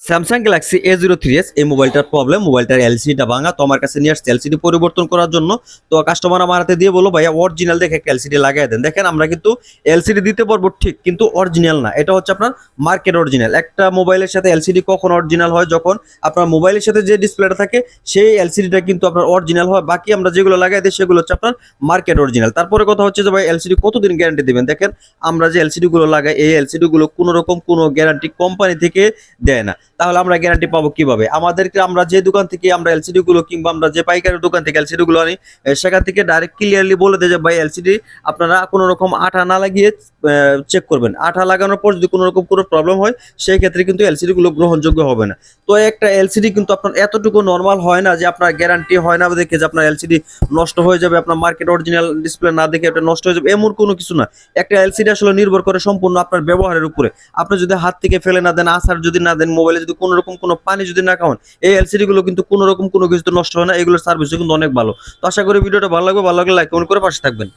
Samsung Galaxy A03s এই মোবাইলটার problem, মোবাইলটার এলসিডিটা ভাঙা। তো আমার কাছে নিয়ে আসছে এলসিডি পরিবর্তন করার জন্য। তো কাস্টমার আমার হাতে দিয়ে বললো, ভাইয়া অরিজিনাল দেখে একটা এলসিডি লাগাই দেন। দেখেন, আমরা কিন্তু এলসিডি দিতে পারবো ঠিক, কিন্তু অরিজিনাল না। এটা হচ্ছে আপনার মার্কেট অরিজিনাল। একটা মোবাইলের সাথে এলসিডি কখন অরিজিনাল হয়? যখন আপনার মোবাইলের সাথে যে ডিসপ্লেটা থাকে সেই এলসিডিটা কিন্তু আপনার অরিজিনাল হয়। বাকি আমরা যেগুলো লাগাই দিই সেগুলো হচ্ছে আপনার মার্কেট অরিজিনাল। তারপরে কথা হচ্ছে যে ভাই এলসিডি কতদিন গ্যারান্টি দিবেন? দেখেন, আমরা যে এলসিডি গুলো লাগাই এই এলসিডি গুলো কোনো রকম কোনো গ্যারান্টি কোম্পানি থেকে দেয় না। তাহলে আমরা গ্যারান্টি পাবো কিভাবে? আমাদেরকে আমরা যে দোকান থেকে আমরা এলসিডি গুলো কিংবা আমরা যে পাইকারি দোকান থেকে এলসিডি গুলো আনি, সেখান থেকে ডাইরেক্ট ক্লিয়ারলি বলে দেয় যে ভাই এলসিডি আপনারা কোনো রকম আঠা না লাগিয়ে চেক করবেন। আঠা লাগানোর পর যদি কোনো রকম কোনো প্রবলেম হয় সেই ক্ষেত্রে কিন্তু এলসিডি গুলো গ্রহণযোগ্য হবে না। তো একটা এলসিডি কিন্তু আপনার এতটুকু নর্মাল হয় না যে আপনার গ্যারান্টি হয় না দেখে যে আপনার এলসিডি নষ্ট হয়ে যাবে, আপনার মার্কেট অরিজিনাল ডিসপ্লে না দেখে এটা নষ্ট হয়ে যাবে, এমন কোনো কিছু না। একটা এলসিডি আসলে নির্ভর করে সম্পূর্ণ আপনার ব্যবহারের উপরে। আপনি যদি হাত থেকে ফেলে না দেন, আসার যদি না দেন, মোবাইলে যদি কোনো রকম কোনো পানি যদি না খাওয়ান, এই এলসিডি গুলো কিন্তু কোনো রকম কোনো কিছু নষ্ট হয় না। এগুলোর সার্ভিসও কিন্তু অনেক ভালো। তো আশা করি ভিডিওটা ভালো লাগবে, ভালো লাগলে লাইক কমেন্ট করে পাশে থাকবেন।